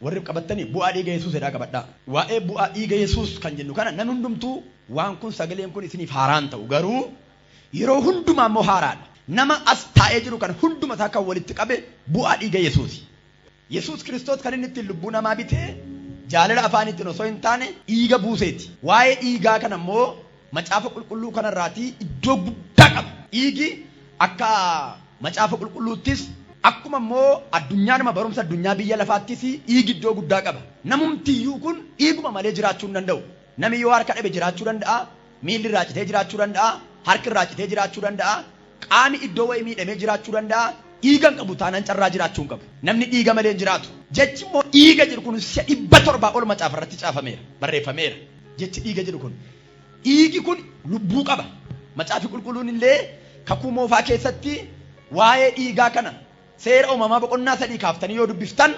warri qabatanii bu'aa dhiiga Yesuus jedhaa qabadhaa. Waa'ee bu'aa dhiiga Yesuus kan jennu kana namni hundumtuu waan kun sagaleen kun isiniif haaraan ta'u garuu yeroo hundumaa immoo haaraadha. Nama as taa'ee jiru kan hunduma isaa kan walitti qabe bu'aa dhiiga Yesuusi. Yesuus Kiristoos kan inni ittiin lubbuu namaa bitee jaalala afaaniitiin osoo hin taane dhiiga buuseeti. Waa'ee dhiigaa kana immoo macaafa qulqulluu kanarraatii iddoo guddaa qaba. Dhiigi akka macaafa qulqulluuttis akkuma immoo addunyaa nama barumsa addunyaa biyya lafaattis dhiigi iddoo guddaa qaba. Namumtiyyuu kun dhiiguma malee jiraachuu hin danda'u. Namni yoo harka dhabe jiraachuu danda'a, miilli irraa citee jiraachuu danda'a, harki irraa citee jiraachuu danda'a, qaami iddoo wayii miidhamee jiraachuu danda'a. Dhiigan qabu taanaan carraa jiraachuu hin qabu. Namni dhiiga malee hin jiraatu. Jechi immoo dhiiga jedhu kun 700 ol macaafa irratti caafameera, barreeffameera. Jechi dhiiga jedhu kun. Dhiigi kun lubbuu qaba. Macaafi qulqulluun illee kakuu moofaa keessatti waa'ee dhiigaa kana seera uumamaa boqonnaa 3 kaaftanii yoo dubbiftan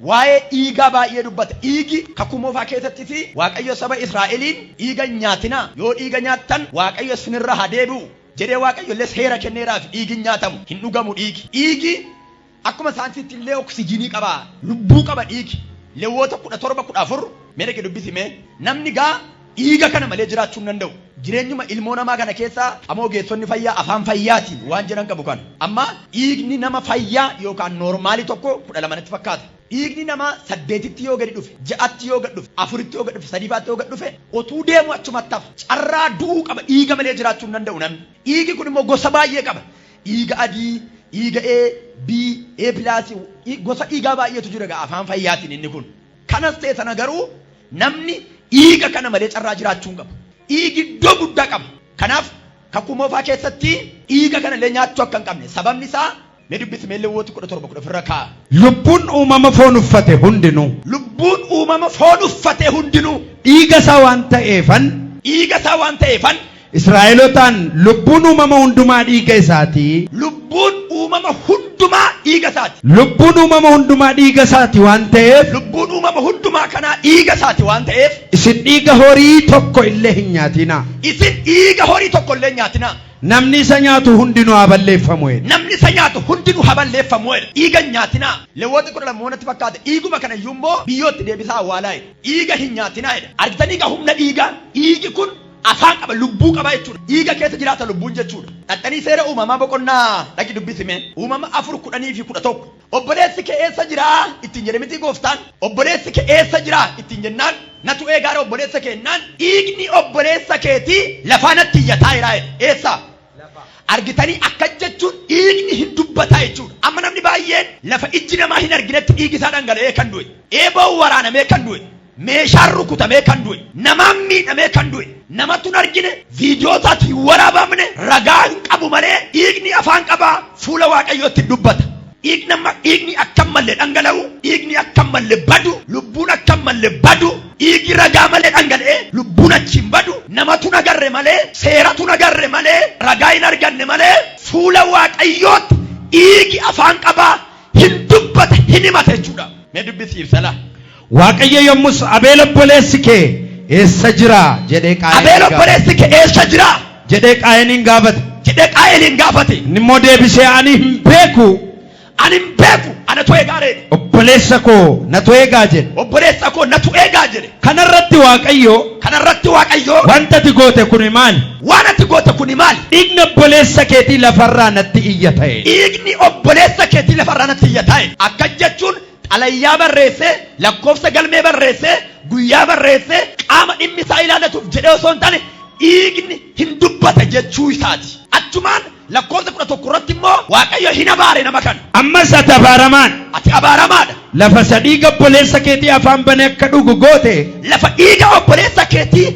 waa'ee dhiigaa baay'ee dubbata. Dhiigi kakuu moofaa keessattis Waaqayyo saba Israa'eliin dhiiga nyaatinaa yoo dhiiga nyaattan Waaqayyo isinirra haa deebi'u jedhee Waaqayyo illee seera kenneeraaf dhiigi nyaatamu hin dhugamu dhiigi. Dhiigi akkuma saayinsiitti illee oksijiinii qaba, lubbuu qaba dhiigi. Lewwota 17-14 meeqa dubbisime namni gaa dhiiga kana malee jiraachuu hin danda'u. Jireenyuma ilmoo namaa kana keessa qaama ogeessonni fayyaa afaan fayyaatiin waan jedhan qabu kana. Amma dhiigni nama fayyaa yookaan noormaalii tokko 12 natti fakkaata. Dhiigni nama 8tti yoo gadi dhufe, 6tti yoo gadi dhufe, 4tti yoo gadi dhufe, 3tti yoo gadi dhufe, otuu deemu achumatti hafa. Carraa du'uu qaba. Dhiiga malee jiraachuu hin danda'u namni. Dhiigi kun immoo gosa baay'ee qaba. Dhiiga adii, dhiiga A, B, A+, gosa dhiigaa baay'eetu jira afaan fayyaatiin inni kun. Kanas ta'e sana garuu namni dhiiga kana malee carraa jiraachuu hin qabu. Dhiigi iddoo guddaa qaba. Kanaaf kakuu moofaa keessatti dhiiga kana illee nyaachuu akka hin qabne sababni isaa mee dubbisime Lewwota 17 ofirra kaa'a. Lubbuun uumama foon uffate hundinuu. Lubbuun uumama foon uffate hundinuu. Dhiiga isaa waan ta'eefan. Dhiiga isaa waan ta'eefan. Israa'elotaan lubbuun uumama hundumaa dhiiga isaati. Lubbuun uumama hundumaa dhiiga isaati. Lubbuun uumama hundumaa dhiiga isaati waan ta'eef. Lubbuun uumama hundumaa kanaa dhiiga isaati waan ta'eef. Isin dhiiga horii tokko illee hin nyaatinaa. Isin dhiiga horii tokko illee hin nyaatinaa. Namni isa nyaatu hundinuu haa balleeffamu. Namni isa nyaatu hundinuu haa balleeffamu. Dhiiga hin nyaatinaa. Lewwota 12 natti fakkaata. Dhiiguma kana iyyuu immoo biyyootti deebisaa awwaalaa. Dhiiga hin nyaatinaa. Argitanii gaa humna dhiigaa. Dhiigi kun afaan qaba, lubbuu qaba jechuudha. Dhiiga keessa jiraata lubbuun jechuudha. Dhaxxanii seera uumamaa boqonnaa dhaqi dubbisime. Uumama 4, 10 fi 11. Obboleessi kee eessa jiraa ittiin jedhe miti gooftaan. Obboleessi kee eessa jiraa ittiin jennaan natu eegaara obboleessa keennaan dhiigni obboleessa keetii lafaanatti iyyataa jira. Eessa? Argitanii akka jechuun dhiigni hin dubbataa jechuudha. Amma namni baay'een lafa ijji namaa hin arginetti dhiigi isaa dhangala'ee kan du'e. Eeboo waraanamee kan du'e. Meeshaan rukutamee kan du'e. Namaan miidhamee kan du'e. Namatu hin argine viidiyootaatti waraabamne ragaa hin qabu malee dhiigni afaan qabaa fuula Waaqayyootti dubbata. Dhiigni akka malee dhangala'u, dhiigni akka malee badu, lubbuun akka malee badu, dhiigi ragaa malee dhangala'ee lubbuun achi hin badu, namatu nagarre malee, seeratu nagarre malee, ragaa hin arganne malee fuula Waaqayyootti dhiigi afaan qabaa hin dubbata, hin himata jechuudha. Mee dubbisiifsa laa. Waaqayyo yommus Abeel obboleessi kee eessa jira jedhee Qaayeen. Abeel obboleessi kee eessa jira jedhee Qaayeen gaafate. Jedhee Qaayeen gaafate. Inni immoo deebisee ani hin beeku. Ani hin beeku. Anatu eegaa jedhe. Obboleessa koo natu eegaa jedhe. Obboleessa koo natu eegaa jedhe. Kanarratti Waaqayyo wanta ati goote kuni maali? Waan ati goote kuni maali? Dhiigni obboleessa keetii lafarraa natti iyya ta'e. Dhiigni obboleessa keetii lafarraa natti iyya ta'e. Akka jechuun xalayyaa barreesse, lakkoofsa galmee barreesse, guyyaa barreesse, qaama dhimmi isaa ilaallatuuf jedhee osoo hin taane dhiigni hin dubbata jechuu isaati. Achumaan lakkoofsa 11 irratti immoo Waaqayyo hin abaare nama kana. Ammas ati abaaramaan. Ati abaaramaadha. Lafa isa dhiiga obboleessa keetii afaan banee akka dhugu goote. Lafa dhiiga obboleessa keetii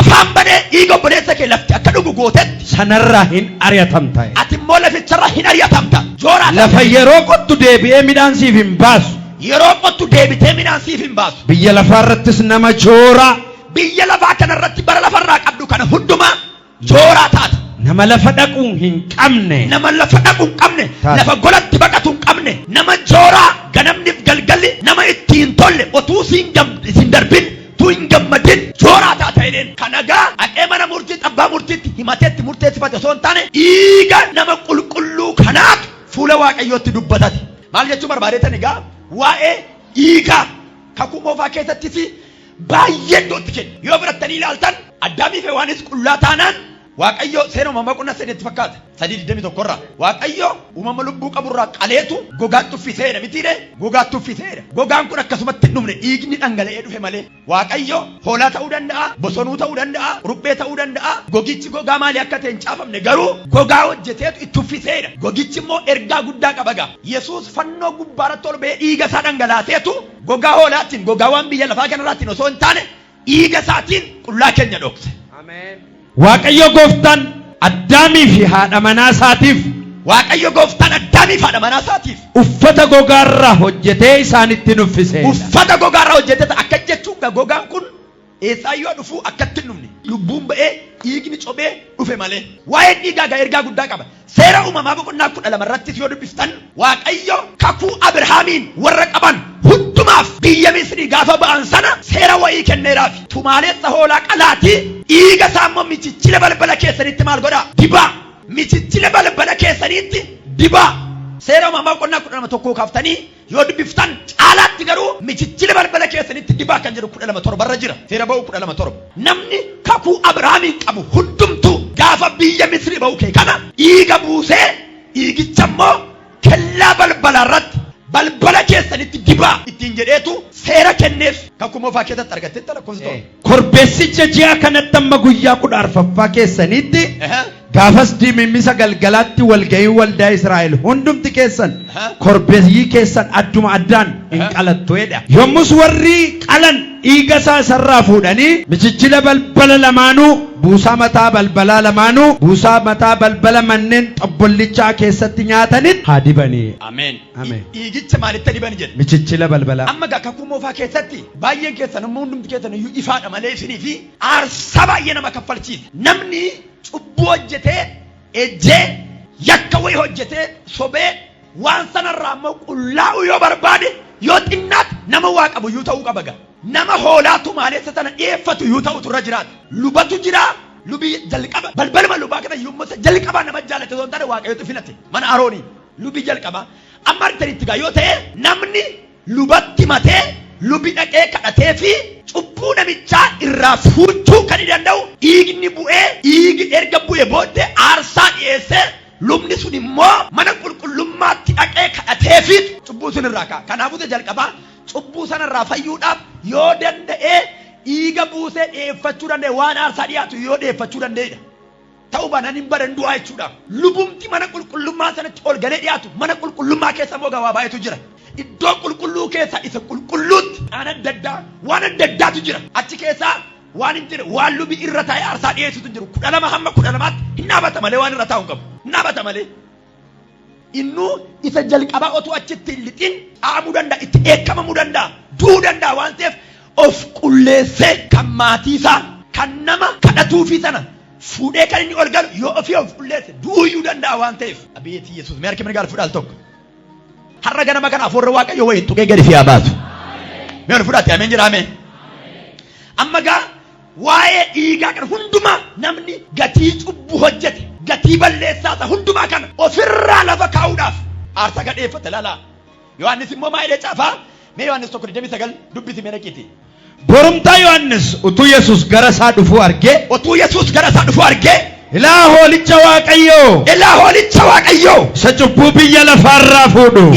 afaan banee dhiiga obboleessa kee lafti akka dhugu gootetti. Sanarraa hin ari'atamta. Ati immoo laficharraa hin ari'atamta. Jooraa. Lafa yeroo qottu deebi'ee midhaan siif hin baasu. Yeroo qottu deebitee midhaan siif hin baasu. Biyya lafaarrattis nama jooraa. Biyya lafaa kanarratti bara lafarraa qabdu kana hundumaa jooraa taata. Nama lafa dhaquu hin qabne. Nama lafa dhaquu hin qabne. Lafa golatti baqatu hin qabne. Nama jooraa ganamniif galgalli nama ittiin tolle otuu siin darbin tu hin gammadin jooraa taata jedheen. Kanagaa haqee mana murtii abbaa murtiitti himateetti murteessifate osoo hin taane dhiiga nama qulqulluu kanaatu fuula Waaqayyootti dubbatati. Maal jechuu barbaadeetan egaa waa'ee dhiigaa kakuu moofaa keessattis baay'ee iddootti kenna. Yoo birattanii ilaaltan Addaamii fi Hewaanis qullaa taanaan Waaqayyo seera uumamaa qonna sadeetti fakkaata. 3:21 irraa Waaqayyo uumama lubbuu qaburraa qaleetu gogaatti uffiseera mitiidhe gogaatti uffiseera. Gogaan kun akkasumatti hin dhumne dhiigni dhangala'ee dhufe malee. Waaqayyo hoolaa ta'uu danda'a, bosonuu ta'uu danda'a, ruphee ta'uu danda'a. Gogichi gogaa maalii akka ta'e hin caafamne garuu gogaa hojjeteetu itti uffiseera. Gogichi immoo ergaa guddaa qaba gaa. Yesuus fannoo gubbaarratti ol ba'ee dhiiga isaa dhangalaaseetu gogaa hoolaatiin gogaa waan biyya lafaa kanarraatiin osoo hin taane dhiiga isaatiin qullaa keenya dhokse. Ameen. Waaqayyo gooftaan Addaamii fi haadha manaa isaatiif Waaqayyo gooftaan Addaamii fi haadha manaa isaatiif uffata gogaarraa hojjetee isaanitti uffise. Uffata gogaarraa hojjetee akka jechuun gogaan kun eessaayyoo dhufuu akkatti hin dhumne lubbuun ba'ee dhiigni cobee dhufe malee. Waa'een dhiigaa ergaa guddaa qaba. Seera uumamaa boqonnaa 12 irrattis yoo dubbiftan Waaqayyo kakuu Abrahaamiin warra qaban hundumaaf biyya Misrii gaafa ba'an sana seera wayii kenneeraaf. Tumaaleessa hoolaa qalaatii dhiiga isaa immoo michichila balbala keessanitti maal godhaa? Dibaa. Michichila balbala keessanitti dibaa. Seera uumamaa boqonnaa 11 kaaftanii yoo dubbiftan caalaatti garuu michichila balbala keessanitti dibaa kan jedhu 12:7 irra jira. Seera ba'uu 12:7. Namni kakuu Abrahaamiin qabu hundumtuu gaafa biyya Misrii ba'u kee kana dhiiga buusee dhiigicha immoo kellaa balbala irratti balbala keessanitti dibaa ittiin jedheetu seera kenneef. Kakuu moofaa keessatti argatteetta lakkoofsitoon. Korbeessicha ji'a kanatti amma guyyaa 14ffaa keessanitti gaafas diimimisa galgalaatti walga'ii waldaa Israa'el hundumti keessan korbeeyyii keessan adduma addaan hin qalattuedha. Yommus warri qalan dhiiga isaa isarraa fuudhanii michichila balbala lamaanuu buusaa mataa balbalaa lamaanuu buusaa mataa balbala manneen xobbollichaa keessatti nyaatanitti haa dibanii. Ameen. Ameen. Dhiigicha maalitti dibani jedhe? Michichila balbalaa. Amma kakuu moofaa keessatti baay'een keessan immoo hundumti keessan iyyuu ifaadha malee isinii fi aarsaa baay'ee nama kaffalchiisa. Namni cubbuu hojjetee ejjee yakka wayii hojjetee sobee waan sanarraa immoo qullaa'u yoo barbaade yoo xinnaatti nama waa qabu iyyuu ta'uu qaba gaa. Nama hoolaatu maaleessa sana dhiyeeffatu iyyuu ta'utu irra jiraata. Lubatu jira. Lubi jalqaba balbaluma lubaa kana iyyuu jalqabaa nama jaalate osoo hin taane Waaqayyotu filate mana Aroonii lubi jalqaba. Amma argitanitti gaa yoo ta'e namni lubatti matee lubi dhaqee kadhatee fi cubbuu namichaa irraa fuuchuu kan danda'u dhiigni bu'ee dhiigi erga bu'ee booddee aarsaa dhiyeessee lubni sun immoo mana qulqullummaatti dhaqee kadhatee fi cubbuu sun irraa ka'a. Kanaafuu jalqabaa cubbuu sanarraa fayyuudhaaf yoo danda'ee dhiiga buusee dhiyeeffachuu danda'e waan aarsaa dhiyaatu yoo dhiyeeffachuu danda'edha. Ta'uu baannaan hin badan du'aa jechuudha. Lubumti mana qulqullummaa sanatti ol galee dhiyaatu mana qulqullummaa keessa immoo gabaa baay'eetu jira. Iddoo qulqulluu keessa isa qulqulluutti waan adda addaatu jira. Achi keessaa waan hin jirre waan lubi irra taa'ee aarsaa dhiyeessutu jiru 12 hamma 12tti hin dhaabata malee waan irra taa'u hin qabu. Hin dhaabata malee. Innuu isa jalqabaa otuu achitti hin lixin dhaamuu danda'a, itti eekkamamuu danda'a, du'uu danda'a waan ta'eef of qulleessee kan maatii isaa kan nama kadhatuufi sana fuudhee kan inni ol galu yoo ofii of qulleesse du'uu danda'a waan ta'eef. Abiyeetii Yesuus mee harki mirgaa fudhaal tokko. Har'a ganama kana afuurri Waaqayyo wayii tuqee gadi fi'aa baatu. Mee ol fudhate ameen jira ameen. Amma gaa waa'ee dhiigaa kana hundumaa namni gatii cubbuu hojjete gatii balleessaa hundumaa kana ofirraa lafa kaa'uudhaaf aarsaa gadheeffate laalaa. Yohaannis immoo maayidee caafaa mee Yohaannis 1:29 dubbisi mee dhaqiiti. Borumtaa Yohaannis utuu Yesuus gara isaa dhufuu argee ilaa hoolicha Waaqayyoo isa cubbuu biyya lafaarraa fuudhu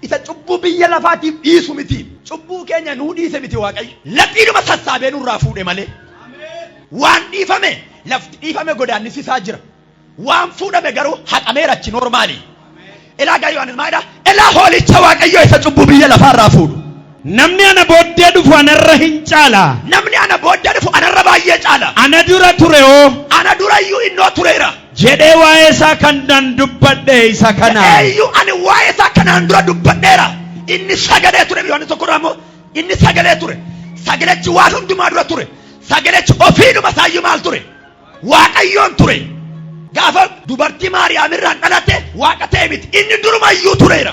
isa cubbuu biyya lafaatiif dhiisu miti cubbuu keenya nuu dhiise miti Waaqayyo lafiidhuma sassaabee nurraa fuudhe malee waan dhiifame lafti dhiifame godaannisisaa jira waan fuudhame garuu haqameera achi normaali. Ilaa gaa Yohaannis maalidha? Ilaa hoolicha Waaqayyoo isa cubbuu biyya lafaarraa fuudhu. Namni ana booddee dhufu anarra hin caala. Namni ana booddee dhufu anarra baay'ee caala. Ana dura ture oo. Ana dura iyyuu innoo tureera. Jedhee waa'ee isaa kan dubbadhe isa kana. Iyyuu ani waa'ee isaa kanaan dura dubbadheera. Inni sagalee ture Yohaannis tokkorraa immoo inni sagalee ture. Sagalechi waan hundumaa dura ture. Sagalechi ofiidhuma isaayyuu maal ture? Waaqayyoon ture. Gaafa dubartii Maariyaam irraan dhalate Waaqa ta'e miti. Inni duruma iyyuu tureera.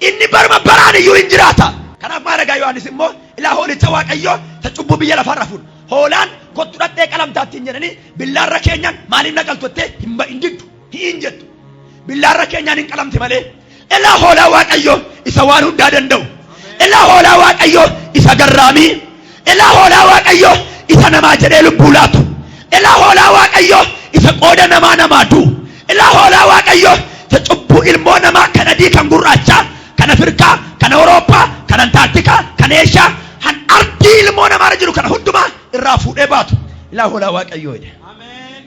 Inni baruma baraan iyyuu hin jiraata. Kanaaf maal egaa Yohaannis immoo ilaa hoolicha Waaqayyoo isa cubbuu biyya lafaarraa fuudhu. Hoolaan kottu dhadhee qalamtaatti hin jedhanii billaarra keenyaan maaliif naqaltottee hin jiddu hin jettu. Billaarra keenyaan hin qalamti malee ilaa hoolaa Waaqayyoo isa waan hundaa danda'u. ila hola waaqayyo isa garraami ila hola waaqayyo isa nama jedhee lubbuu laatu ila hola waaqayyo isa qooda namaa du ila hola waaqayyo isa cubbuu ilmoo namaa kan adii kan gurraacha kan Afrikaa kan Awurooppaa kan Antaarktikaa kan Eeshiyaa han ardii ilmoo namaa jiru kana hundumaa irraa fuudhee baatu ila hola waaqayyo jedhe. Amen.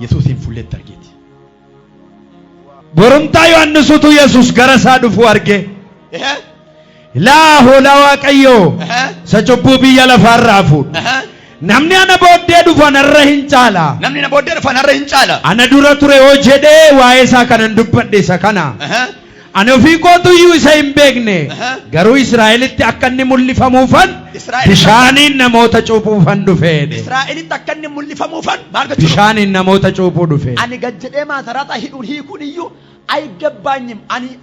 Yesuusin fulleetti argeeti. Borumtaa Yohaannisuutu Yesuus gara isaa dhufu arge. Laa hola waaqayyo isa cubbuu biyya lafaarraa fuudhu. Namni ana booddee dhufu anarra hin caala. Namni ana booddee dhufu anarra hin caala. Ana dura ture yoo jedhee waa'ee isaa kanan dubbadhe isa kana. Ani ofii kootu iyyuu isa hin beekne. Garuu Israa'elitti akka inni mul'ifamuufan bishaaniin namoota cuuphuufan dhufeedhe. Israa'elitti akka inni mul'ifamuufan maal gochuu? Bishaaniin namoota cuuphuu dhufe. Ani gad jedhee maasaraata hidhuun hiikuun iyyuu ayigabbaanyim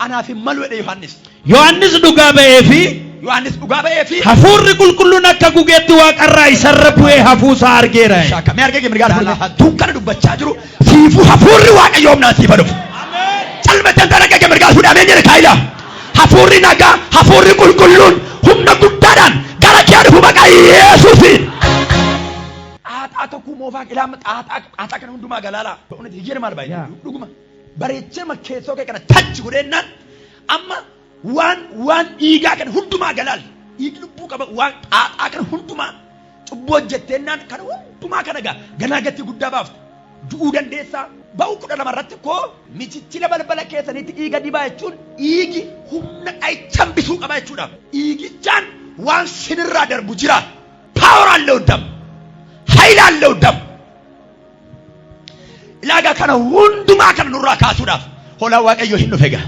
anaaf hin malu jedhe Yohaannis. Yohaannis dhugaa ba'ee fi hafuurri qulqulluun akka gugeetti waaqarraa isarra bu'ee hafuusaa argeera. Mee argee mirgaan fuudhee kana dubbachaa jiru siifuu hafuurri waaqayyoom naan siifa dhufu. Calmeteen tan argee mirgaan fuudhee ameen jedhe kaayila. Hafuurri nagaa hafuurri qulqulluun humna guddaadhaan gara kee dhufu maqaa Yesuusiin. Xaaxaa tokko moofaa ilaama xaaxaa kana hundumaa galaala. Ba'uunati hiyyeera maal baay'ee dhuguma. Bareechee makkeessoo kee kana tachi godheennan amma waan dhiigaa kana hundumaa galaal dhiigi lubbuu qaba waan xaaxaa kana hundumaa cubbuu hojjetteennaan kana hundumaa kana ganaa gatii guddaa baaftu du'uu dandeessaa ba'uu 12 irratti koo michichila balbala keessanitti dhiiga dibaa jechuun dhiigi humna dhayichan bisuu qaba jechuudha. Dhiigichaan waan sinirraa darbu jira paawar allee uddam hayila allee uddam ilaagaa kana hundumaa kana nurraa kaasuudhaaf hola waaqayyo hin dhufe gaa.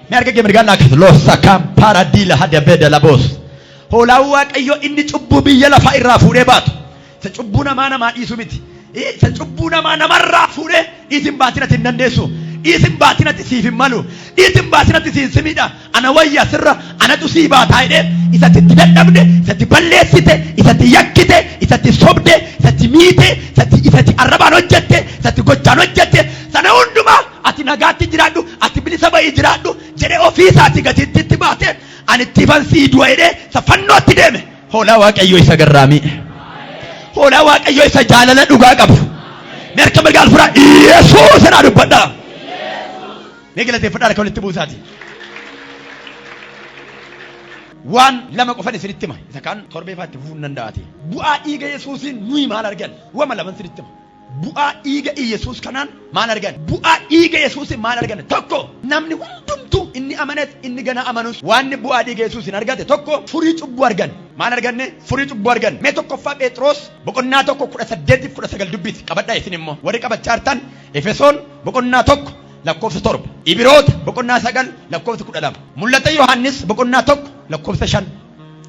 Mee argee mirgaan akkas loosa kan paradila hada beda labos hola waaqayyo inni cubbuu biyya lafaa irraa fuudhee baatu isa cubbuu namaa dhiisu miti isa cubbuu namarraa fuudhee dhiisin baatinatti hin dandeessu dhiisin baatinatti siif hin malu dhiisin baatinatti siin simidha ana wayyaa sirra anatu sii baataa jedhee isatti dadhabde isatti balleessite isatti yakkite isatti sobde isatti miite isatti arrabaan hojjette isatti gochaan hojjette sana hundumaa ati nagaatti jiraadhu ati bilisa ba'ii jiraadhu jedhee ofiisaati gatiitti baate ani ittifan sii du'a jedhee isa fannootti deeme hoolaa waaqayyo isa garraamii hoolaa waaqayyo isa jaalala dhugaa qabu merka mirgaan furaa Yesuus irraa dubbadhaa mee galateeffadhaa akka walitti buusaati. Waan lama qofan isinitti hima isa kaan torbeeffaatti fufuu hin danda'ati. Bu'aa dhiiga Yesuusiin nuyi maal argan? Wama laman isinitti hima. Bu'aa dhiiga Yesuus kanaan maal argan? Bu'aa dhiiga Yesuusiin maal argan? Tokko namni hundumtuu inni amanet inni gana amanus waan bu'aa dhiiga Yesuusiin argate tokko furii cubbuu argan. Maal arganne? Furii cubbuu argan. Mee tokkoffaa Phexros boqonnaa 1:18-19 dubbisi qabadhaa isin immoo warri qabachaa jirtan Efesoon boqonnaa 1 lakkoofsa 7 Ibroota boqonnaa 9 lakkoofsa 12 Mul'ata Yohaannis boqonnaa 1 lakkoofsa 5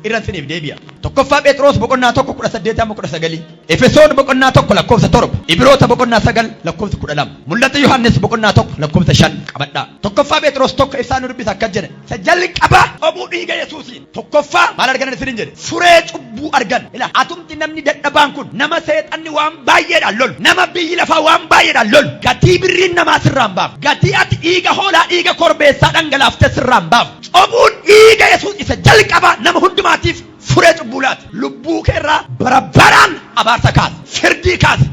irran siniif deebi'a. Tokkoffaa Phexros boqonnaa 1:18-19 Efesoon boqonnaa 1 lakkoofsa 7 Ibroota boqonnaa 9 lakkoofsa 12 Mul'ata Yohaannis boqonnaa 1 lakkoofsa 5 qabadhaa. Tokkoffaa Phexros tokko ibsaan dubbisa akka jedhe isa jalqaba obuu dhiiga Yesuusiin tokkoffaa maal argan isin jedhe furee cubbuu argan. Ila atumti namni dadhabaan kun nama seexanni waan baay'eedhaan lol nama biyyi lafaa waan baay'eedhaan lol gatii birriin namaa sirraan baaf gatii ati dhiiga hoolaa dhiiga korbeessaa dhangalaaftee sirraan baaf obuun dhiiga Yesuus isa jalqaba nama hundumaatiif furee cubbuu laata lubbuu keerraa barabaraan abaarsa kaasa firdii kaasa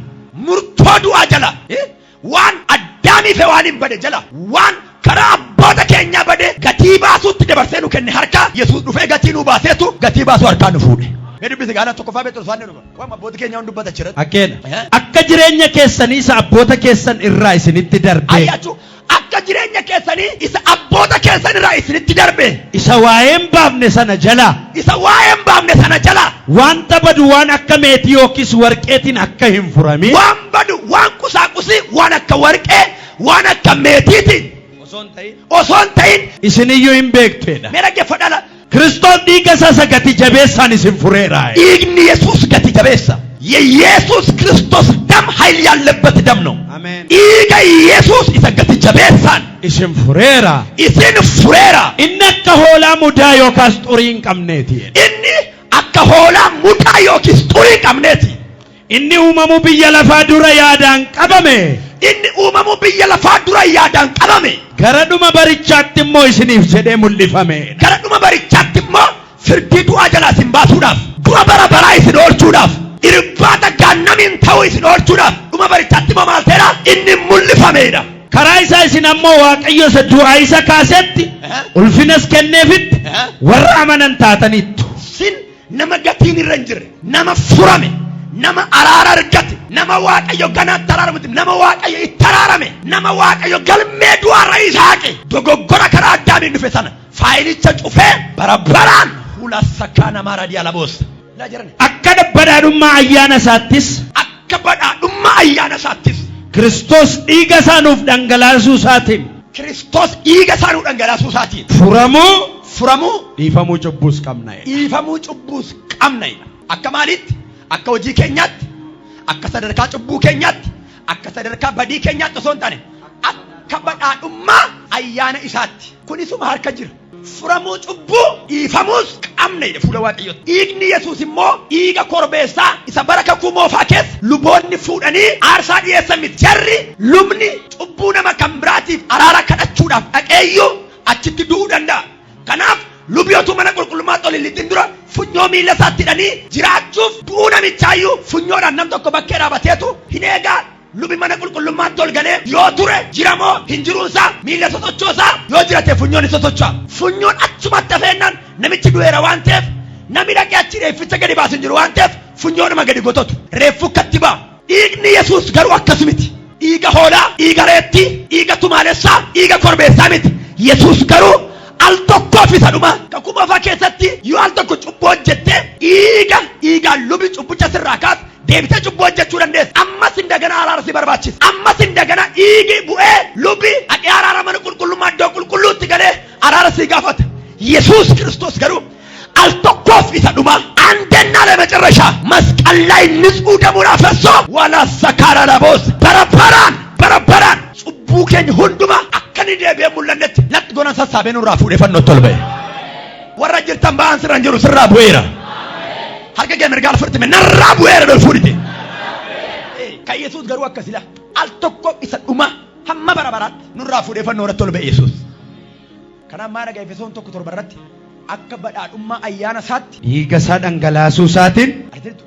murtoo du'aa jala waan addaamiif waan hin bade jala waan karaa abboota keenyaa bade gatii baasuutti dabarsee nu kenne harkaa Yesuus dhufee gatii nu baaseetu gatii baasuu harkaa nu fuudhe. Mee dubbisi gaana tokkoffaa Phexros waan jedhu waan abboota keenyaa hun dubbata jira. Akka jireenya keessanii isa abboota keessan irraa isinitti darbe. Akka jireenya keessanii isa abboota keessan irraa isinitti darbe. Isa waa'een baafne sana jala. Isa waa'een baafne sana jala. Wanta badu waan akka meetii yookiis warqeetiin akka hin furamin. Waan badu waan kusaakusii waan akka warqee waan akka meetiitiin. Osoo hin ta'in. Isiniyyuu hin beektuedha. Mee dhaggeeffadhaa. Kiristoos dhiiga isaa gati jabeessaan isin fureera. Dhiigni Yesuus gati jabeessa. የኢየሱስ ክርስቶስ ደም ኃይል ያለበት ደም ነው። አሜን። ኢጋ ኢየሱስ ይሰገት ጀቤሳን ኢስን ፉሬራ እነ ከሆላ ሙዳ ዮካስ ጡሪን ቀምኔቲ እኒ አከሆላ ሙዳ ዮኪስ ጡሪን ቀምኔቲ inni uumamu biyya lafaa dura yaadaan qabame inni uumamu biyya lafaa dura yaadaan qabame garadhuma barichaatti immoo isiniif jedhee mul'ifame garadhuma barichaatti immoo firdii du'aa jalaa isin baasuudhaaf du'a bara baraa isin oolchuudhaaf irbaata gaannamiin ta'uu isin oolchuudhaaf dhuma barichaatti immoo maal ta'eedha inni mul'ifameedha karaa isaa isin ammoo waaqayyo isa du'aa isa kaasetti ulfinas kenneefitti warra amanan taataniittu sin nama gatiin irra hin jirre nama furame nama araara argate nama waaqayyo ganaatti araaramutti nama waaqayyo itti araarame nama waaqayyo galmee du'aarra isaaqe dogoggora karaa addaamiin dhufe sana faayilicha cufee barabaraan fuula sakkaa namaa raadiyaa laboosa akka badhaadhummaa ayyaana isaattis akka badhaadhummaa ayyaana isaattis Kiristoos dhiiga isaa nuuf dhangalaasuu isaatiin Kiristoos dhiiga isaa nuuf dhangalaasuu isaatiin furamuu dhiifamuu cubbuus qabna dhiifamuu cubbuus qabna akka maalitti akka hojii keenyaatti akka sadarkaa cubbuu keenyaatti akka sadarkaa badii keenyaatti osoo hin taane akka badhaadhummaa ayyaana isaatti kunisuma harka jira furamuu cubbuu dhiifamuus qabna fuula waaqayyooti dhiigni Yesuus immoo dhiiga korbeessaa isa bara kakuu moofaa keessa luboonni fuudhanii aarsaa dhiyeessan miti jarri lubni cubbuu nama kan biraatiif araara kadhachuudhaaf dhaqeeyyuu achitti du'uu danda'a kanaaf lubiyootu mana qulqullummaa xolilliin dura funyoo miila isaatti hidhanii jiraachuuf du'uu namichaayyuu funyoodhaan nam tokko bakkee dhaabateetu hin eegaa lubi mana qulqullummaatti ol galee yoo ture jiramoo hin jiruunsaa miila sosochoosaa yoo jirate funyoon hin sosocho'a funyoon achumatti hafeennaan namichi du'eera waan ta'eef namni dhaqee achi reefficha gadi baasu hin jiru waan ta'eef funyoonuma gadi gototu reeffu katti ba'a dhiigni Yesuus garuu akkas miti dhiiga hoolaa dhiiga reettii dhiiga tumaalessaa dhiiga korbeessaa miti Yesuus garuu al tokkoof isa dhuma kakuu moofaa keessatti yoo al tokko cubbuu hojjette dhiigaan lubi cubbicha sirraa kaas deebitee cubbuu hojjechuu dandeessa ammas indagana araara si barbaachisa ammas indagana dhiigi bu'ee lubi dhaqee araara mana qulqullummaa iddoo qulqulluutti galee araara si gaafata Yesuus Kiristoos garuu al tokkoof isa dhuma አንደና ለመጨረሻ መስቀል ላይ ንጹህ ደሙን አፈሶ ወላ ሰካራ ለቦስ በረበራን cubbuu keenya hunduma akkani deebi'ee mul'annetti latti goona sassaabee nurraa fuudhee fannoo tolba'e warra jirtan ba'an sirra jiru sirraa bu'eera harka kee mirgaan furtime narraa bu'eera dol fuudhite kan Yesuus garuu akkasila al tokko isa dhuma hamma bara baraatti nurraa fuudhee fannoo irratti tolba'e Yesuus kanaan maa dhagaa Efesoon 1:7 irratti akka badhaadhummaa ayyaana isaatti dhiiga isaa dhangalaasuu isaatiin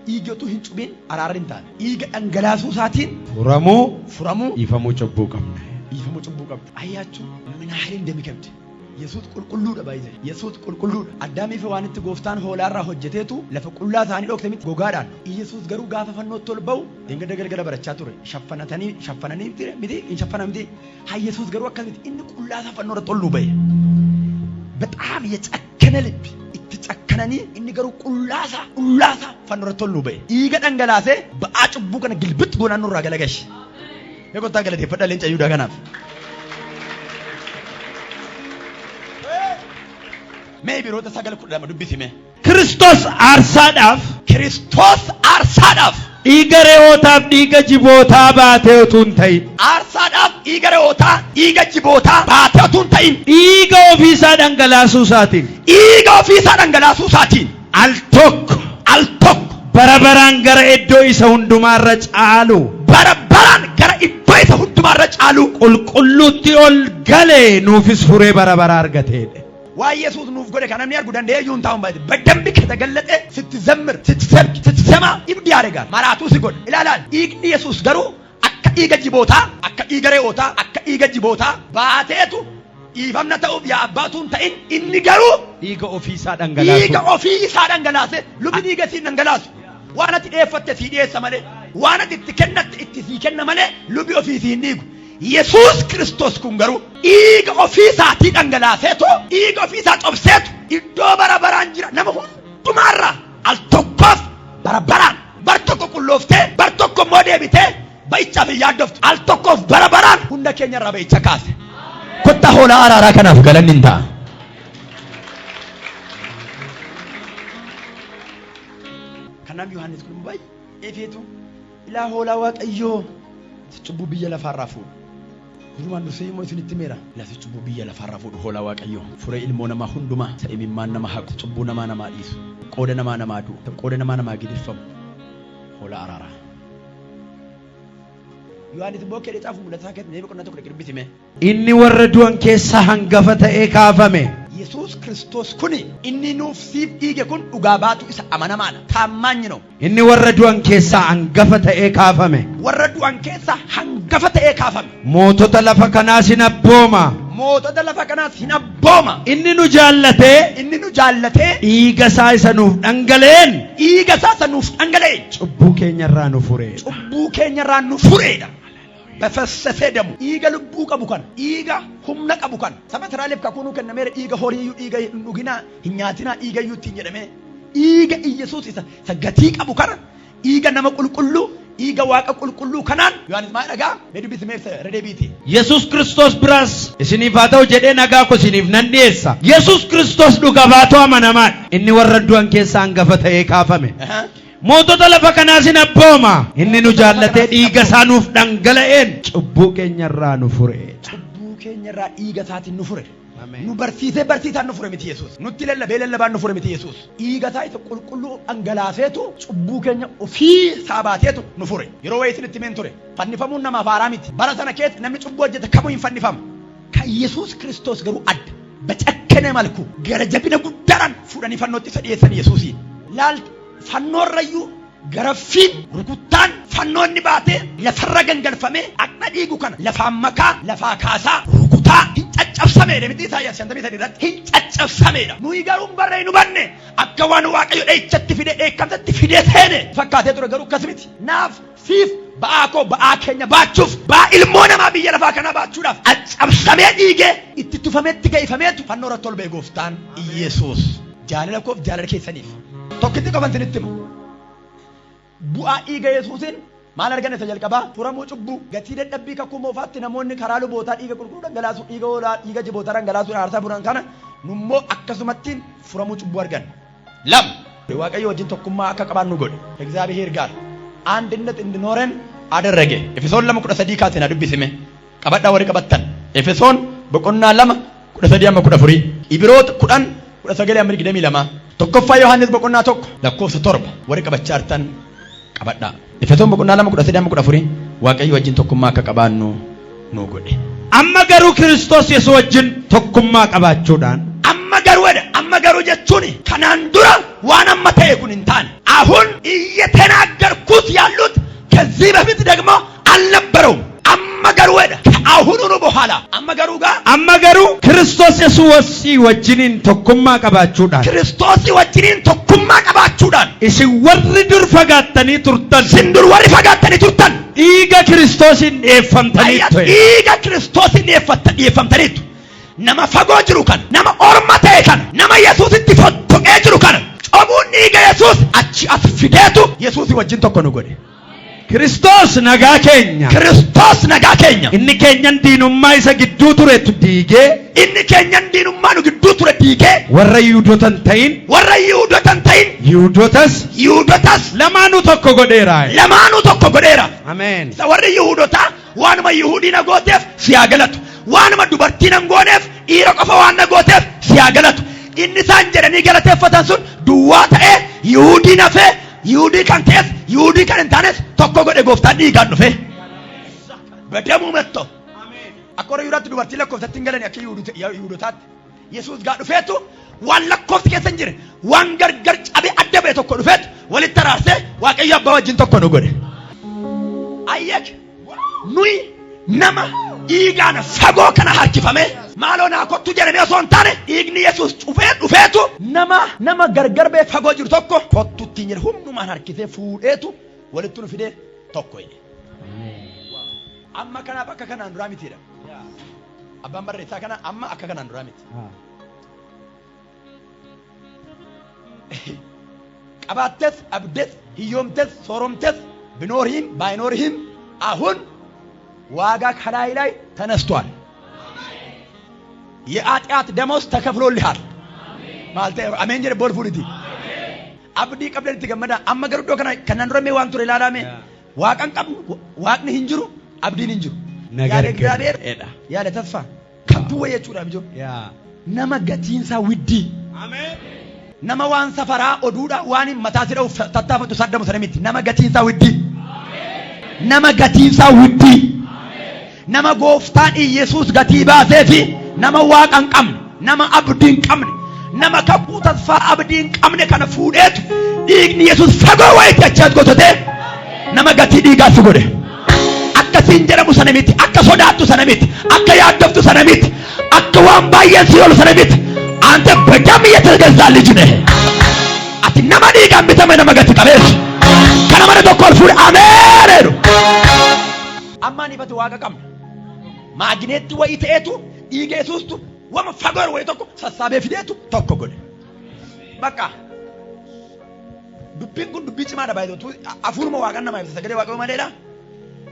dhiigatu hin cubin araarri hin taane dhiiga dhangalaasuu isaatiin furamuu dhiifamuu cubbuu qabna ayyaachuu minaalee እንደሚከብድ Yesuus qulqulluudha baay'ee Yesuus qulqulluudha addaamiif waan itti gooftaan hoolaarraa hojjeteetu lafa qullaa isaanii dhokte miti gogaadhaan Yesuus garuu gaafa fannootti ol ba'u deengada galgala barachaa ture shaffananii miti hin shaffana miti Yesuus garuu akkas miti inni qullaa isaa fannoo irratti ol ba'e በጣም የጨከነ ልብ እትጨከነኒ እኒ ገሩ ቁላሳ ፈንረቶ ሉበ ይገ ደንገላሴ በአጭቡ ከነ ግልብጥ ጎና ኑራ ገለገሽ የቆጣ ገለቴ ፈዳለን ጫዩ ዳገናፍ ሜቢ ሮተ ሰገል ኩዳማ ዱቢሲሜ ክርስቶስ አርሳዳፍ dhiiga re'ootaaf dhiiga jibootaa baateetuun ta'in aarsaadhaaf dhiiga re'ootaa dhiiga jibootaa baateetuun ta'in dhiiga ofiisaa dhangalaasuu isaatiin al tokko barabaraan gara iddoo isa hundumaarra caalu qulqulluutti ol galee nuufis furee barabaraa argateedha waa Yesuus nuuf godhe kana namni argu danda'e yuun taa'uun baay'ee በደንብ ከተገለጠ ስትዘምር ስትሰብክ ስትሰማ ይብድ ያደርጋል ማራቱ ሲጎድ ይላል dhiigni Yesuus garuu akka dhiiga jibootaa akka dhiiga re'ootaa akka dhiiga jibootaa baateetu dhiifamna ta'uuf yaa abbaatuun ta'in inni garuu dhiiga ofiisaa dhangalaase lubni dhiiga siin dhangalaasu waan ati dheeffatte sii dhiyeessa malee waan ati itti kennatte itti sii kenna malee lubi ofii siin dhiigu Yesuus Kiristoos kun garuu dhiiga ofiisaatii dhangalaaseetu dhiiga ofiisaa cobseetu iddoo barabaraan jira nama hundumaarraa al tokkoof barabaraan bar tokko qullooftee bar tokko immoo deebitee ba'ichaaf hin yaaddoftu al tokkoof barabaraan hunda keenyarraa ba'icha kaase kottaa hoolaa araaraa kanaaf galanni hin ta'a. Kanaaf Yohaannis kun baay'ee feetu ilaa hoolaa waaqayyoo cubbuu biyya lafaarraa fuudhu. Durumaan dursee immoo isinitti meera lafi cubbuu biyya lafaarraa fuudhu hoolaa waaqayyoo furee ilmoo namaa hundumaa sa'imimmaan nama haqu cubbuu namaa dhiisu qooda namaa du'u qooda namaa gidirfamu hoolaa araaraa. Yohaanis bookee dhaafu mul'ataa keessatti mee boqonnaa tokko dubbisime. Inni warra du'an keessaa hangafa ta'ee kaafame. Yesuus Kiristoos kuni inni nuuf siif dhiige kun dhugaa baatu isa amanamaadha. Taammaanyi no. Inni warra du'an keessaa hangafa ta'ee kaafame. Warra du'an keessaa hangafa ta'ee kaafame. Mootota lafa kanaas hin abbooma. Mootota lafa kanaas hin abbooma. Inni nu jaallatee dhiiga isaa isa nuuf dhangala'een. Dhiiga isaa isa nuuf dhangala'een. Cubbuu keenyarraa nu fureedha. Cubbuu keenyarraa nu fureedha. Bafessasee damu. Dhiiga lubbuu qabu kan. Dhiiga humna qabu kan. Saba Israa'eliif kakuunuu kennameera dhiiga horiiyyuu dhiiga hin dhuginaa hin nyaatinaa dhiiga iyyuu ittiin jedhamee. Dhiiga Iyesuus isa gatii qabu kana. Dhiiga nama qulqulluu. Dhiiga waaqa qulqulluu kanaan Yohaanis maal dhagaa mee dubbisimeessa redeebiiti. Yesuus Kiristoos biraas isiniif haa ta'u jedhee nagaa ko isiniif nan dhiyeessa. Yesuus Kiristoos dhugaa baatoo amanamaadha. Inni warra du'an keessaa hangafa ta'ee kaafame. Mootota lafa kanaas hin abbooma. Inni nu jaallatee dhiiga isaa nuuf dhangala'een cubbuu keenyarraa nu fure. Cubbuu keenyarraa dhiiga isaatiin nu fure. Nu barsiisee barsiisaan nu fure miti Yesuus. Nutti lallabee lallabaan nu fure miti Yesuus. Dhiiga isaa isa qulqulluu dhangalaaseetu cubbuu keenya ofii saabaateetu nu fure. Yeroo wayii isinitti himeen ture. Fannifamuun namaaf haaraa miti. Bara sana keessa namni cubbuu hojjete kamuu hin fannifamu. Kan Yesuus Kiristoos garuu adda. Bacakkane malku gara jabina guddaadhaan fuudhanii fannootti isa dhiyeessan Yesuusiin. Laalti fannoorrayyuu garaffiin rukuttaan fannoonni baatee lafarra gangalfamee akka dhiigu kana lafaan makaa lafaa kaasaa rukutaa hin caccabsameedha miti Isaayyaas 53 irratti hin caccabsameedha. Nuyi garuu barree nu banne akka waan Waaqayyo dheechatti fidee dheekkamsatti fidee seene fakkaatee ture garuu akkas miti. Naaf siif ba'aa koo ba'aa keenya baachuuf ba'aa ilmoo namaa biyya lafaa kanaa baachuudhaaf caccabsamee dhiigee itti tufametti ga'ifameetu fannoo irratti ol ba'e gooftaan Yesuus. Jaalala koof jaalala keessaniif tokkitti qaban sinitti himu. Bu'aa dhiiga Yesuusiin maal arganne isa jalqabaa furamuu cubbuu gatii dadhabbii kakuu moofaatti namoonni karaa lubootaa dhiiga qulqulluu dhangalaasuu dhiiga hoolaa dhiiga jibootaa dhangalaasuu aarsaa bulan kana nummoo akkasumattiin furamuu cubbuu arganne. Lama Waaqayyo wajjin tokkummaa akka qabaannu godhe. Egzaabiheer gaar አንድነት እንድኖረን አደረገ። ኤፌሶን 2:13 ካሰና ዱብሲሜ ቀበዳ ወሪ ቀበተን ኤፌሶን በቆና 2:13 ኢብሮት 10:19 አምሪ ግደሚ ለማ tokkoፋ ዮሐንስ በቆና tokko lakkoofsa 7 ወሪ ቀበቻርተን ቀበዳ ኤፌሶን በቆና 2:13 waaqayyo wajjin tokkummaa akka qabaannu nu godhe. Amma garuu Kiristoos Yesuus wajjin tokkummaa qabaachuudhaan amma garuu jechuun kanaan dura waan amma ta'e kun hin taane አሁን እየተናገርኩት ያሉት ከዚህ በፊት ደግሞ አልነበረውም። አመገሩ ወደ አሁኑኑ በኋላ አመገሩ ክርስቶስ ኢየሱስ ወጅኒን ተኩማ ቀባቹዳን ክርስቶስ ወጅኒን ተኩማ ቀባቹዳን እሺ ወሪ ዱር ፈጋተኒ ቱርተን ሲንዱር ወሪ ፈጋተኒ ቱርተን ኢጋ ክርስቶስን ኤፈምተኒት ኢጋ ክርስቶስን ኤፈምተኒት nama fagoo jiru kan nama ormatee kan nama Yesuusitti fottoqee jiru kan cobuun dhiiga Yesuus achi as fideetu Yesuusii wajjin tokko nu godhe. Kiristoos nagaa keenya inni keenyan diinummaa isa gidduu turetu diigee inni keenyan diinummaa nu gidduu ture diigee warra Yihuudotan ta'in Yihuudotas lamaanuu tokko godheera. Ameen. Isa warri Yihuudotaa waanuma Yihuudiina gooteef siyaa galatu. waanuma dubartiin an gooneef dhiira qofa waan na gooteef siyaa galatu. Inni isaan jedhanii galateeffatan sun duwwaa ta'ee Yihuudii nafee Yihuudii kan ta'es Yihuudii kan hin taanes tokko godhe gooftaan dhiigaan dhufe. Badamuu metto. Akka warra Yihuudaatti dubartiin lakkoofsatti hin galani akka Yihuudotaatti. Yesuus gaa dhufeetu waan lakkoofsi keessa hin jirre waan gargar cabee adda ba'e tokko dhufeetu walitti araarsee Waaqayyo abbaa wajjin tokko nu godhe. Ayyeek nuyi nama dhiigaan fagoo kana harkifame maaloo naa kottu jedhamee osoo hin taane dhiigni Yesuus cufee dhufeetu nama gargar ba'ee fagoo jiru tokko kottu ittiin jedhe humnumaan harkisee fuudheetu walitti nu fidee tokko jedhe. Amma kanaaf akka kanaan duraa mitiidha. Abbaan barreessaa kana amma akka kanaan duraa miti. Qabaattes abdes hiyyoomtes sooromtes biኖርህም ባይኖርህም አሁን ዋጋ ከላይ ላይ ተነስቷል። የኃጢአት ደሞዝ ተከፍሎልሃል ማለት አሜን ጀረ ቦልፉልቲ አብዲ ቀብለንቲ ገመዳ አመገርዶ ከናንሮሜ ዋንቱሬ ላላሜ ዋቀን ቀብ ዋቅን hinjiru abdiin hinjiru yaada እግዚአብሔር ያለ ተስፋ ከንቱ ወየቹዳ ብጆ nama gatiinsaa widdii አሜን nama waan safaraa oduudha waan mataa sidhauf tattaafatu saddamu sana miti nama gatiinsaa widdii nama gatiinsaa wuddii nama gooftaan Yesuus gatii baasee fi nama waaqa hin qabne nama abdii hin qabne nama kakuu tasfaa abdii hin qabne kana fuudheetu dhiigni Yesuus fagoo wayiitti achaat gootee nama gatii dhiigaa si godhe. Akkasiin jedhamu sana miti, akka sodaattu sana miti, akka yaaddoftu sana miti, akka waan baay'een si oolu sana miti. Ante በደም የተገዛ ልጅ ነህ። Ati nama dhiigaan bitame nama gati qabeessu. Kana mana tokko ol fuudhe ameen jedhu. Ammaan ifati waaqa qabna. Maagineetti wayii ta'eetu dhiiga Yesuustu wama fagoo wayii tokko sassaabee fideetu tokko godhe. Bakka dubbiin kun dubbii cimaadha baay'ee afuuruma waaqan nama ibsa sagalee waaqa maleedha.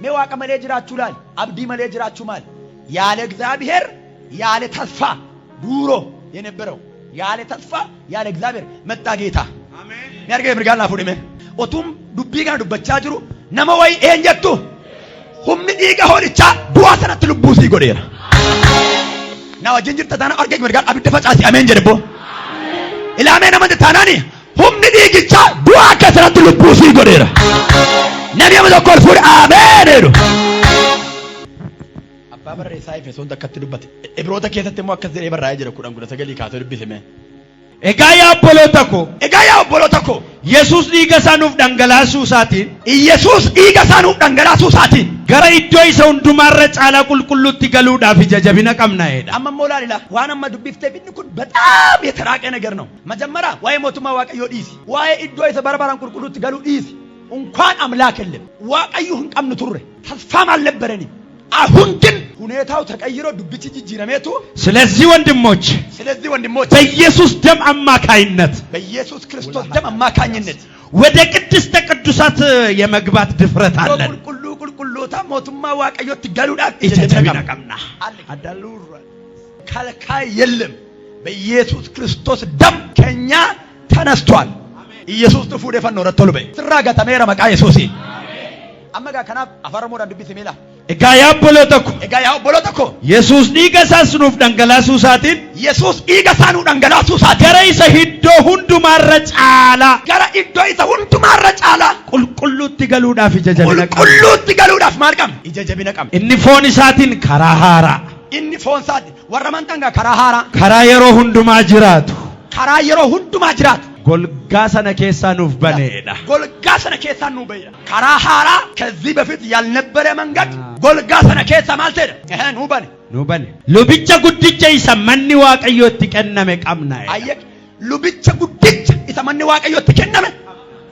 Mee waaqa malee jiraachuu laal abdii malee jiraachuu maal ያለ እግዚአብሔር ያለ ተስፋ ዱሮ የነበረው ያለ ተስፋ ያለ እግዚአብሔር መጣ ጌታ አሜን ያርገ ምርጋና ፉዲሜ ኦቱም ዱቢ ጋር ዱበቻ ጅሩ ነመ ወይ ኤንጀቱ ሁምኒ ዲጋ ሆልቻ ዱዋ ሰነት ልቡሲ ጎዴራ ናው ጅንጅር ተታና አርገ ምርጋን አብደ ፈጫሲ አሜን ጀደቦ ኢላሜ ነመ ተታናኒ ሁምኒ ዲግቻ ዱዋ ከሰነት ልቡሲ ጎዴራ ነቢያም ዘኮል ፉድ አሜን ሄዱ Babarre sai fe son dakkatti dubbate ibroota keessatti immoo akkas jedhee barraa'ee jira kudhan kudha sagalii kaasee dubbiseme. Egaa yaa obboloota koo Yesuus dhiiga isaa nuuf dhangalaasuu isaatiin Yesuus dhiiga isaa nuuf dhangalaasuu isaatiin gara iddoo isa hundumaarra caalaa qulqulluutti galuudhaaf ija jabina qabna jedha. Amma immoo laalila waan amma dubbiftee inni kun bataam የተራቀ ነገር ነው. መጀመሪያ ዋይ ሞቱማ ዋቀዮ ዲሲ ዋይ iddoo isa barbaran qulqulluutti galuu dhiisi እንኳን አምላክ የለም ዋቀዩ ህንቀምን ቱሬ ተስፋም አልነበረንም አሁን ግን ሁኔታው ተቀይሮ ዱብቺ ጅጅረሜቱ ስለዚህ ወንድሞች በኢየሱስ ደም አማካኝነት በኢየሱስ ክርስቶስ ደም አማካኝነት ወደ ቅድስተ ቅዱሳት የመግባት ድፍረት አለን ቁልቁሉታ ሞቱማ ዋቀዮት ገሉዳ እጀጀቢናቀምና አዳሉር ከልካይ የለም በኢየሱስ ክርስቶስ ደም ከኛ ተነስቷል ኢየሱስ ጥፉ ደፈን ወረተሉ በይ ትራጋታ ሜራ መቃ ኢየሱስ አመጋ ከና አፈረሞዳ ዱብቲ ሜላ Egaa yaa obboloota koo Yesuus dhiiga isaa nuuf dhangalaasuu isaatiin Yesuus dhiiga isaa nuuf dhangalaasuu isaatiin gara isa iddoo hundumaarra caalaa qulqulluutti galuudhaaf ija jabina qabna. Qulqulluutti galuudhaaf maal qabna? Ija jabina qabna. Inni foon isaatiin karaa haaraa. Inni foon isaatiin warra amantaa karaa haaraa. Karaa yeroo hundumaa jiraatu. Karaa yeroo hundumaa jiraatu. golgaa sana keessaa nuuf baneedha. golgaa sana keessaa nuuf baneedha. karaa haaraa ከዚህ በፊት ያልነበረ መንገድ golgaa sana keessaa maal ta'edha? nuuf bane. lubicha guddicha isa manni waaqayyootti kenname qabna. ayyek lubicha guddicha isa manni waaqayyootti kenname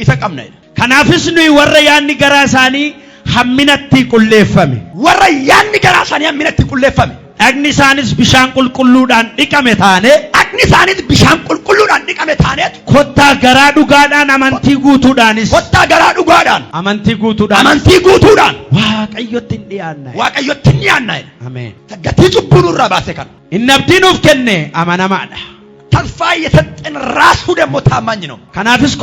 isa qabna. kanaafis nuyi warra yaanni garaa isaanii hamminatti qulleeffame. warra yaanni garaa isaanii hamminatti qulleeffame. dhagni isaanis bishaan qulqulluudhaan dhiqame taane. dhagni isaanis bishaan qulqulluudhaan dhiqame taaneet. kottaa garaa dhugaadhaan amantii guutuudhaanis. kottaa garaa dhugaadhaan. amantii guutuudhaan. amantii guutuudhaan. waaqayyotti hin dhiyaanna. waaqayyotti hin dhiyaanna. ameen. gatii cubbuu nurraa baase kan. inni abdii nuuf kenne amanamaadha. ተስፋ የሰጠን ራሱ ደግሞ ታማኝ ነው። kanaafis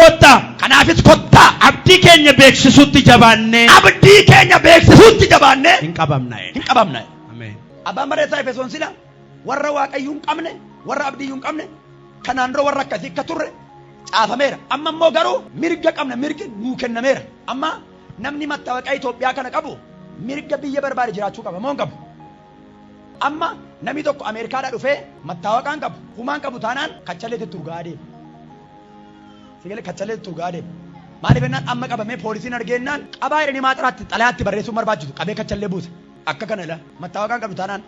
kottaa abdii keenya beeksisuutti jabaannee. abdii keenya beeksisuutti jabaannee. hin qabamna. abbaan barreessaa Efesoon sila warra waaqayyuu hin qabne warra abdiyyuu hin qabne kanaan dura warra akkasii akka turre caafameera. amma immoo garuu mirga qabna, mirgi nuu kennameera. amma namni mattaawaqaa Itoophiyaa kana qabu mirga biyya barbaade jiraachuu qaba moo hin qabu? amma namni tokko Ameerikaadhaa dhufee mattaawaqaan qabu humaan qabu taanaan kachaleetti urgaa deema. sigalee kachaleetti urgaa deema. maaliif jennaan amma qabamee poolisiin argeennaan qabaa jedhanii maaxiraatti xalayaatti barreessuun barbaachisu qabee kachalee buuse. akka kana ila mattaawaqaa qabdu taanaan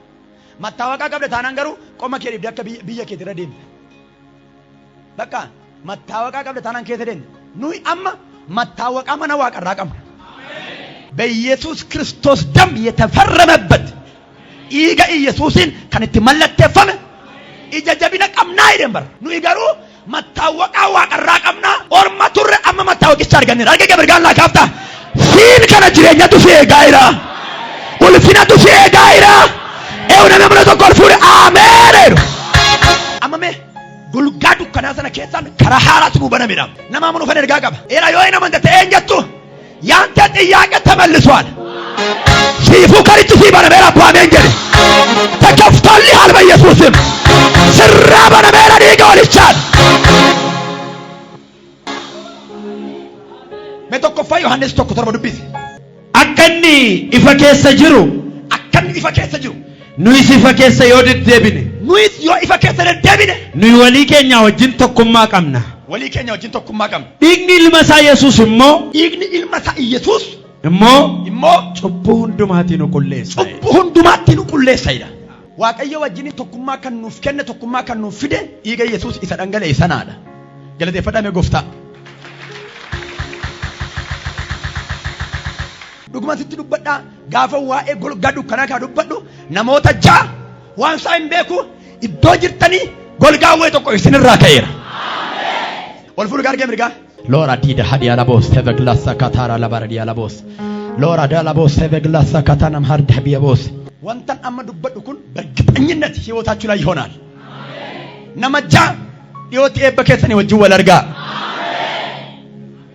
mattaawaqaa qabde taanaan garuu qoma kee dhibde akka biyya keetti irra deemte. bakka mattaawaqaa qabde taanaan keessa deemte. nuyi amma mattaawaqaa mana waaqarraa qabna. በኢየሱስ ክርስቶስ ደም የተፈረመበት ኢጋ ኢየሱስን ከንቲ መለተፈመ ኢጃ ጀቢና ቀምና ይደንበር ኑይ ገሩ መታወቃ ዋቀራ ቀምና ኦርማ ቱረ አመ መታወቂቻ አርገን አርገ ገብርጋላ ካፍታ ሲን ከነ ጅሬኛ ዱሴ ጋይራ ኡልፊና ዱሴ ጋይራ ኤውነ ነምረቶ ኮልፉር አሜን አመሜ ጉልጋዱ ከናሰነ ከሳን ከራሃራቱ በነሚዳ ነማሙኑ ፈነርጋ ቀባ ኤራ ዮይና መንተ ተንጀቱ ያንተ ጥያቄ ተመልሷል። ሲፉ ከሪቱ ሲባነ ሜራ ፓሜን ገሪ ተከፍቶልሃል በኢየሱስም ስራ በነ ሜራ ዲጋል ይቻል መተኮፋ ዮሐንስ ተኮ ተርቦ ዱቢስ akkanni ifa keessa jiru akkanni ifa keessa jiru nuyis ifa keessa yoo deddeebine nuyis yoo ifa keessa deddeebine nuyi walii keenya wajjin tokkummaa qabna walii keenya wajjin tokkummaa qabna dhiigni ilma isaa Yesuus immoo dhiigni ilma isaa Yesuus immoo cubbuu hundumaatiin nu qulleessa cubbuu hundumaatiin nu qulleessa Waaqayyo wajjin tokkummaa kan nuuf kenne tokkummaa kan nuuf fide dhiiga Yesuus isa dhangala'e sanaadha galateeffadhame gooftaa dhugumatti dubbadha gaafa waa'ee golgaa dukkanaa kaa dubbadhu namoota ja'a waan isaa hin beeku iddoo jirtanii golgaa waa'ee tokko isinirraa ka'eera wal fuudhu gargee mirgaa Lora dida hadia la boss teve glassa katara la baradia la boss Lora da la boss teve glassa katana harda biya boss wantan amma dubbadhu kun በእርግጠኝነት ህይወታችሁ ላይ ይሆናል አሜን ነመጃ ህይወት የበከተኒ ወጅ ወለርጋ